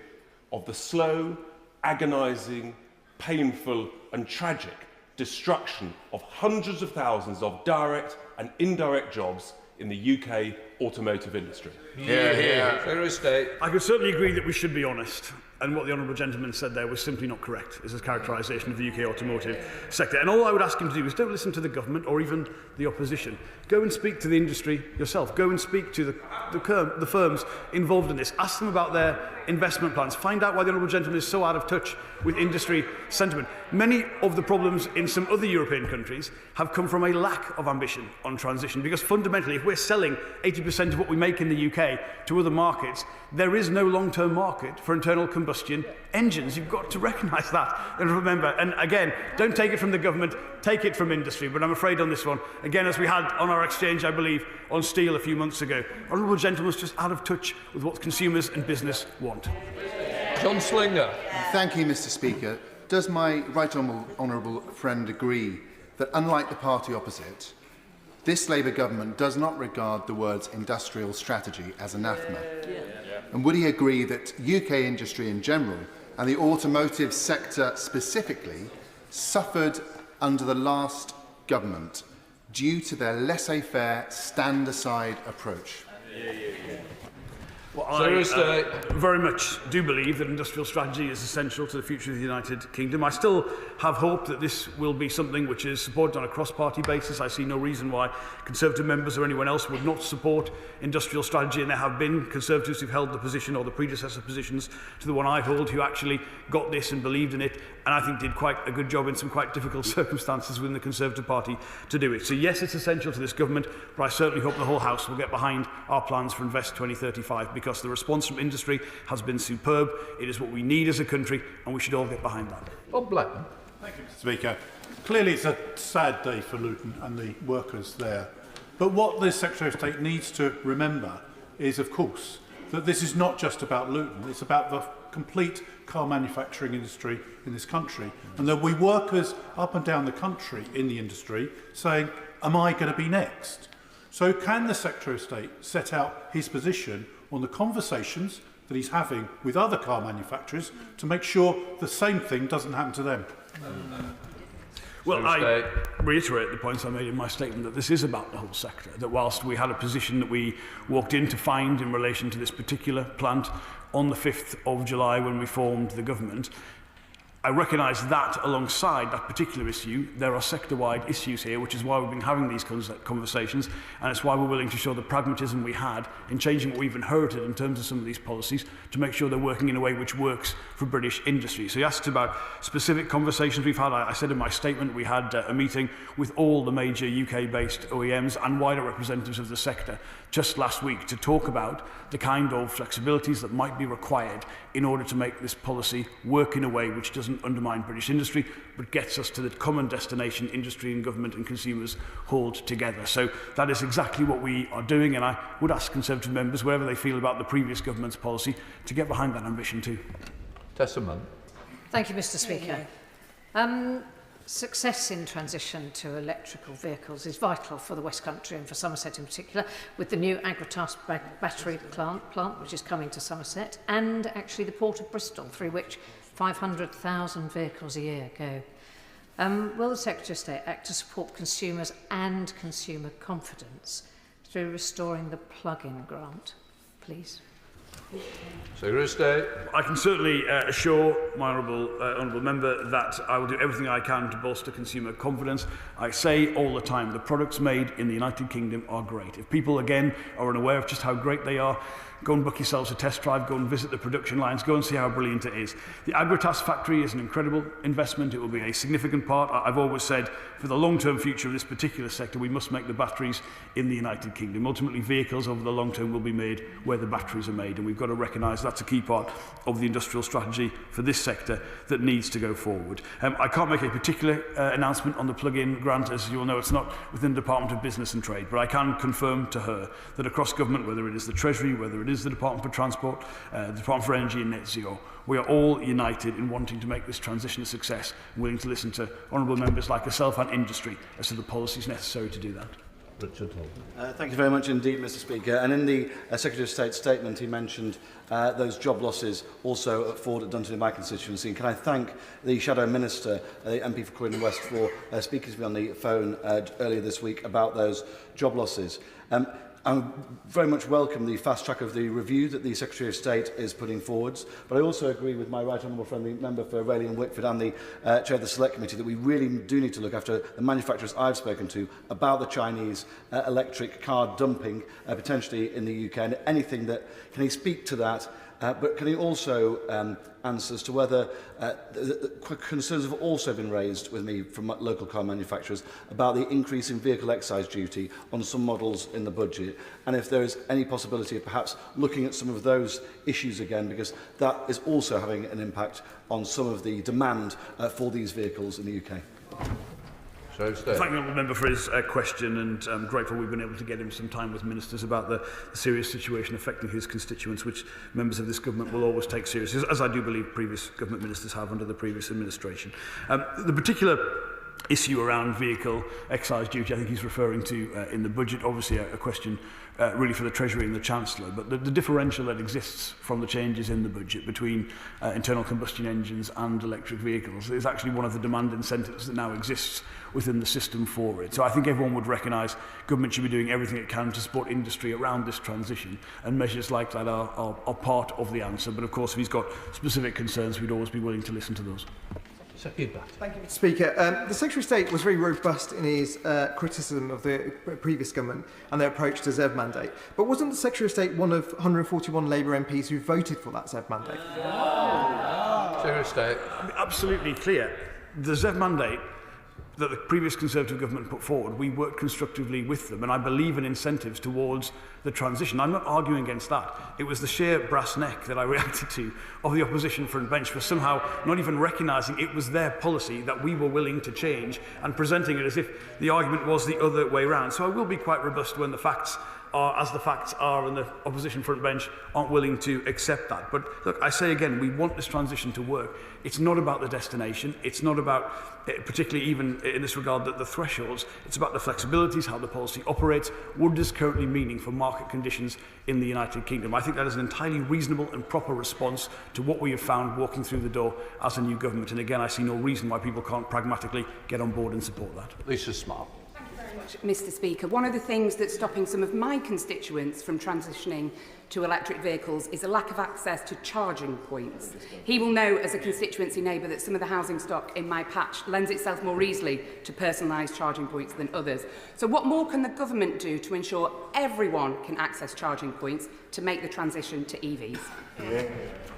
of the slow, agonising, painful and tragic destruction of hundreds of thousands of direct and indirect jobs in the UK automotive industry. Secretary of State. I can certainly agree that we should be honest, and what the honourable gentleman said there was simply not correct as his characterisation of the UK automotive sector. And all I would ask him to do is don't listen to the government or even the opposition. Go and speak to the industry yourself. Go and speak to the firms involved in this. Ask them about their investment plans. Find out why the honourable gentleman is so out of touch with industry sentiment. Many of the problems in some other European countries have come from a lack of ambition on transition, because fundamentally, if we're selling 80% of what we make in the UK to other markets, there is no long-term market for internal combustion engines. You've got to recognise that and remember. And again, don't take it from the government, take it from industry. But I'm afraid on this one, again, as we had on our exchange, I believe, on steel a few months ago, honourable gentleman's just out of touch with what consumers and business want. John Slinger. Thank you, Mr. Speaker. Does my right honourable friend agree that, unlike the party opposite, this Labour government does not regard the words industrial strategy as anathema? And would he agree that UK industry in general and the automotive sector specifically suffered under the last government due to their laissez-faire, stand-aside approach? Well, I very much do believe that industrial strategy is essential to the future of the United Kingdom. I still have hope that this will be something which is supported on a cross-party basis. I see no reason why Conservative members or anyone else would not support industrial strategy, and there have been Conservatives who've held the position or the predecessor positions to the one I hold who actually got this and believed in it, and I think did quite a good job in some quite difficult circumstances within the Conservative Party to do it. So yes, it's essential to this government, but I certainly hope the whole House will get behind our plans for Invest 2035, because the response from industry has been superb. It is what we need as a country, and we should all get behind that. Bob Blackman. Thank you, Mr. Speaker. Clearly, it's a sad day for Luton and the workers there. But what the Secretary of State needs to remember is, of course, that this is not just about Luton. It's about the complete car manufacturing industry in this country. And there'll be workers up and down the country in the industry saying, am I going to be next? So can the Secretary of State set out his position on the conversations that he's having with other car manufacturers to make sure the same thing doesn't happen to them? Well, I reiterate the points I made in my statement, that this is about the whole sector, that whilst we had a position that we walked in to find in relation to this particular plant on the 5th of July when we formed the government, I recognise that alongside that particular issue, there are sector-wide issues here, which is why we've been having these conversations, and it's why we're willing to show the pragmatism we had in changing what we've inherited in terms of some of these policies to make sure they're working in a way which works for British industry. So you asked about specific conversations we've had. I said in my statement we had a meeting with all the major UK-based OEMs and wider representatives of the sector just last week to talk about the kind of flexibilities that might be required in order to make this policy work in a way which doesn't undermine British industry, but gets us to the common destination industry and government and consumers hold together. So that is exactly what we are doing, and I would ask Conservative members, wherever they feel about the previous government's policy, to get behind that ambition too. Decimation. Thank you, Mr. Speaker. Success in transition to electrical vehicles is vital for the West Country and for Somerset in particular, with the new Agratas battery plant which is coming to Somerset, and actually the Port of Bristol, through which 500,000 vehicles a year go. Will the Secretary of State act to support consumers and consumer confidence through restoring the plug-in grant, please? Secretary of State. I can certainly assure my honourable member that I will do everything I can to bolster consumer confidence. I say all the time, the products made in the United Kingdom are great. If people, again, are unaware of just how great they are, go and book yourselves a test drive, go and visit the production lines, go and see how brilliant it is. The Agratas factory is an incredible investment. It will be a significant part. I've always said, for the long-term future of this particular sector, we must make the batteries in the United Kingdom. Ultimately, vehicles over the long term will be made where the batteries are made, and we've got to recognise that's a key part of the industrial strategy for this sector that needs to go forward. I can't make a particular announcement on the plug-in grant. As you'll know, it's not within the Department of Business and Trade, but I can confirm to her that across government, whether it is the Treasury, whether it is the Department for Transport, the Department for Energy and Net Zero, we are all united in wanting to make this transition a success, and willing to listen to honourable members like yourself and industry as to the policies necessary to do that. Thank you very much indeed, Mr. Speaker. And in the Secretary of State's statement, he mentioned those job losses also at Ford at Dunton in my constituency. And can I thank the Shadow Minister, the MP for Croydon West, for speaking to me on the phone earlier this week about those job losses. I very much welcome the fast track of the review that the Secretary of State is putting forwards, but I also agree with my right honourable friend, the member for Raleigh and Wickford, and the chair of the Select Committee, that we really do need to look after the manufacturers I've spoken to about the Chinese electric car dumping potentially in the UK, and anything that, can he speak to that? But can he also answer as to whether concerns have also been raised with me from local car manufacturers about the increase in vehicle excise duty on some models in the budget, and if there is any possibility of perhaps looking at some of those issues again, because that is also having an impact on some of the demand for these vehicles in the UK. Thank the honourable member for his question, and I'm grateful we've been able to get him some time with ministers about the serious situation affecting his constituents, which members of this government will always take seriously, as I do believe previous government ministers have under the previous administration. The particular issue around vehicle excise duty, I think he's referring to in the budget, obviously a question really for the Treasury and the Chancellor, but the differential that exists from the changes in the budget between internal combustion engines and electric vehicles is actually one of the demand incentives that now exists within the system for it. So I think everyone would recognise government should be doing everything it can to support industry around this transition, and measures like that are part of the answer. But of course, if he's got specific concerns, we'd always be willing to listen to those. Thank you, Mr. Speaker. The Secretary of State was very robust in his criticism of the previous government and their approach to ZEV mandate. But wasn't the Secretary of State one of 141 Labour MPs who voted for that ZEV mandate? Secretary of State. Absolutely clear. The ZEV mandate that the previous Conservative government put forward, we worked constructively with them, and I believe in incentives towards the transition. I'm not arguing against that. It was the sheer brass neck that I reacted to of the opposition front bench for somehow not even recognising it was their policy that we were willing to change, and presenting it as if the argument was the other way round. So I will be quite robust when the facts are as the facts are, and the opposition front bench aren't willing to accept that. But look, I say again, we want this transition to work. It's not about the destination. It's not about, particularly even in this regard, the thresholds. It's about the flexibilities, how the policy operates, what it is currently meaning for market conditions in the United Kingdom. I think that is an entirely reasonable and proper response to what we have found walking through the door as a new government. And again, I see no reason why people can't pragmatically get on board and support that. Lisa Smart. Mr. Speaker, one of the things that's stopping some of my constituents from transitioning to electric vehicles is a lack of access to charging points. He will know, as a constituency neighbour, that some of the housing stock in my patch lends itself more easily to personalised charging points than others. So what more can the government do to ensure everyone can access charging points to make the transition to EVs?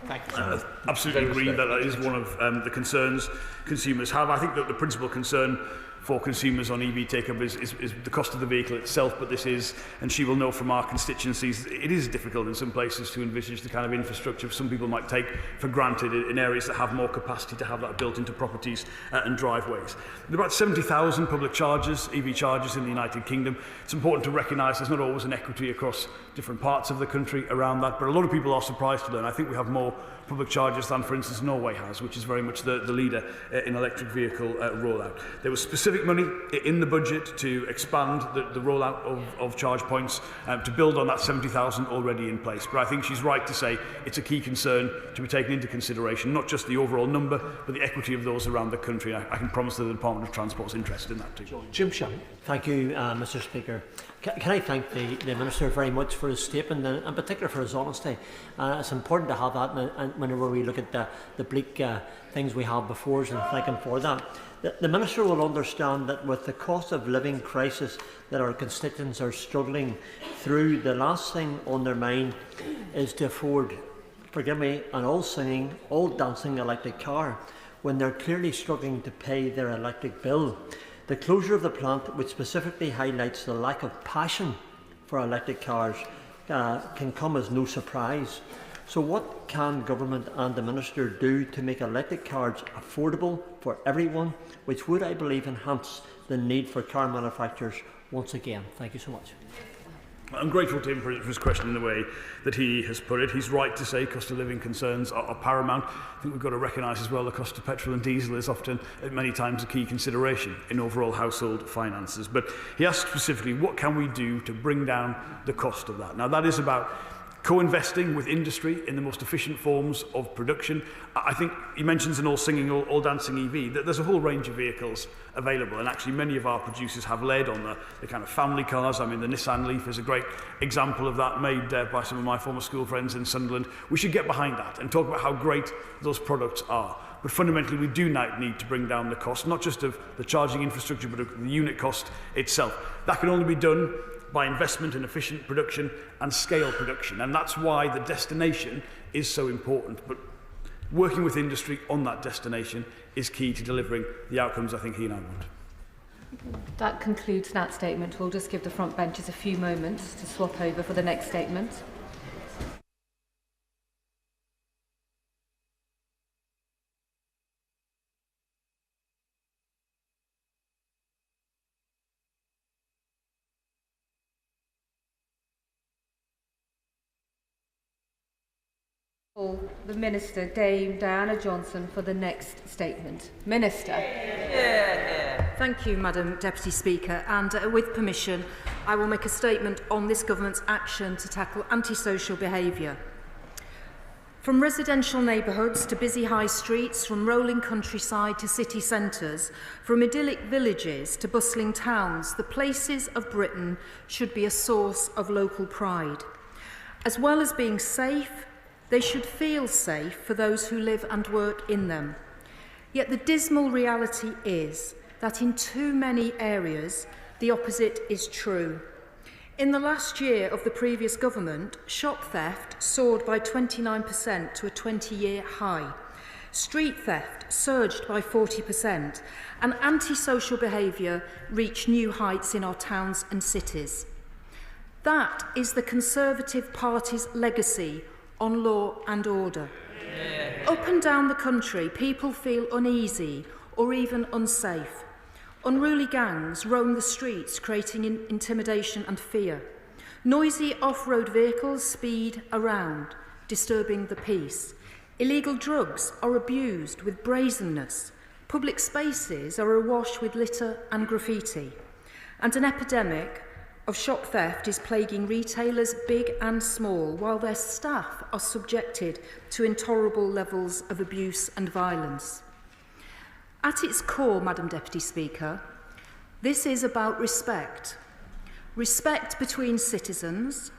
Thank you. Absolutely agree that is one of the concerns consumers have. I think that the principal concern for consumers on EV take-up is the cost of the vehicle itself, but this is, and she will know from our constituencies, it is difficult in some places to envisage the kind of infrastructure some people might take for granted in areas that have more capacity to have that built into properties and driveways. There are about 70,000 public chargers, EV chargers in the United Kingdom. It's important to recognise there's not always an equity across different parts of the country around that, but a lot of people are surprised to learn. I think we have more public chargers than, for instance, Norway has, which is very much the leader in electric vehicle rollout. There was specific money in the budget to expand the rollout of charge points, to build on that 70,000 already in place. But I think she's right to say it's a key concern to be taken into consideration, not just the overall number, but the equity of those around the country. I can promise that the Department of Transport's interested in that too. Jim Shannon. Thank you, Mr Speaker. Can I thank the Minister very much for his statement, and in particular for his honesty. It's important to have that and whenever we look at the bleak things we have before us, and thank him for that. The Minister will understand that with the cost of living crisis that our constituents are struggling through, the last thing on their mind is to afford, forgive me, an all-singing, all-dancing electric car when they're clearly struggling to pay their electric bill. The closure of the plant, which specifically highlights the lack of passion for electric cars, can come as no surprise. So what can Government and the Minister do to make electric cars affordable for everyone, which would, I believe, enhance the need for car manufacturers once again? Thank you so much. I'm grateful to him for his question in the way that he has put it. He's right to say cost of living concerns are paramount. I think we've got to recognise as well the cost of petrol and diesel is often, many times, a key consideration in overall household finances. But he asked specifically, what can we do to bring down the cost of that? Now, that is about co-investing with industry in the most efficient forms of production. I think he mentions an all-singing, all-dancing EV. There's a whole range of vehicles available, and actually many of our producers have led on the kind of family cars. I mean, the Nissan Leaf is a great example of that, made by some of my former school friends in Sunderland. We should get behind that and talk about how great those products are. But fundamentally, we do need to bring down the cost, not just of the charging infrastructure, but of the unit cost itself. That can only be done by investment in efficient production and scale production. And that's why the destination is so important. But working with industry on that destination is key to delivering the outcomes I think he and I want. That concludes that statement. We'll just give the front benches a few moments to swap over for the next statement. The Minister, Dame Diana Johnson, for the next statement. Minister. Thank you, Madam Deputy Speaker, and with permission, I will make a statement on this Government's action to tackle antisocial behaviour. From residential neighbourhoods to busy high streets, from rolling countryside to city centres, from idyllic villages to bustling towns, the places of Britain should be a source of local pride. As well as being safe, they should feel safe for those who live and work in them. Yet the dismal reality is that in too many areas, the opposite is true. In the last year of the previous government, shop theft soared by 29% to a 20-year high. Street theft surged by 40%, and antisocial behaviour reached new heights in our towns and cities. That is the Conservative Party's legacy on law and order. Up and down the country, people feel uneasy or even unsafe. Unruly gangs roam the streets, creating intimidation and fear. Noisy off-road vehicles speed around, disturbing the peace. Illegal drugs are abused with brazenness. Public spaces are awash with litter and graffiti. And an epidemic of shop theft is plaguing retailers big and small, while their staff are subjected to intolerable levels of abuse and violence. At its core, Madam Deputy Speaker, this is about respect. Respect between citizens,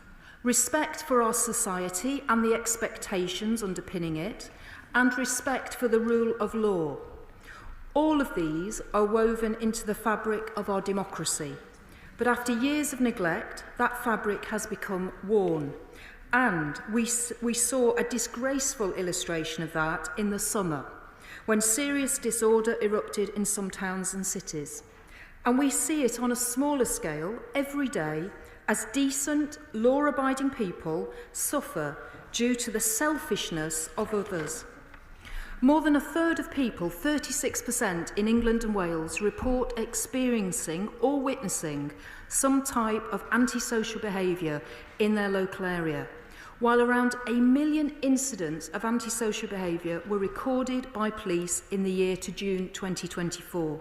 respect for our society and the expectations underpinning it, and respect for the rule of law. All of these are woven into the fabric of our democracy. But after years of neglect, that fabric has become worn. And we saw a disgraceful illustration of that in the summer, when serious disorder erupted in some towns and cities. And we see it on a smaller scale every day as decent, law-abiding people suffer due to the selfishness of others. More than a third of people, 36% in England and Wales, report experiencing or witnessing some type of antisocial behaviour in their local area, while around 1 million incidents of antisocial behaviour were recorded by police in the year to June 2024.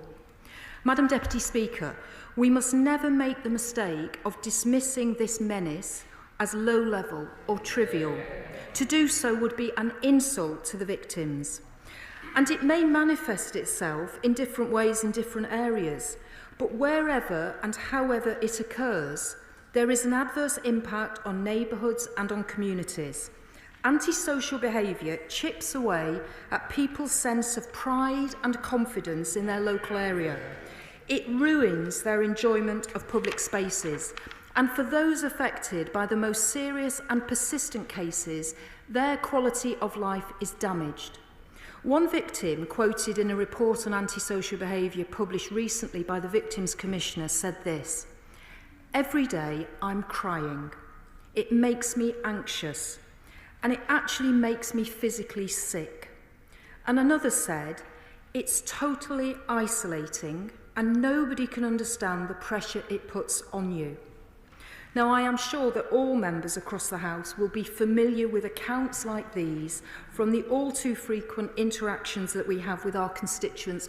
Madam Deputy Speaker, we must never make the mistake of dismissing this menace as low-level or trivial. To do so would be an insult to the victims. And it may manifest itself in different ways in different areas, but wherever and however it occurs, there is an adverse impact on neighbourhoods and on communities. Antisocial behaviour chips away at people's sense of pride and confidence in their local area. It ruins their enjoyment of public spaces, and for those affected by the most serious and persistent cases, their quality of life is damaged. One victim, quoted in a report on antisocial behaviour published recently by the Victims Commissioner, said this: "Every day I'm crying. It makes me anxious, and it actually makes me physically sick." And another said, "It's totally isolating, and nobody can understand the pressure it puts on you." Now, I am sure that all members across the House will be familiar with accounts like these from the all too frequent interactions that we have with our constituents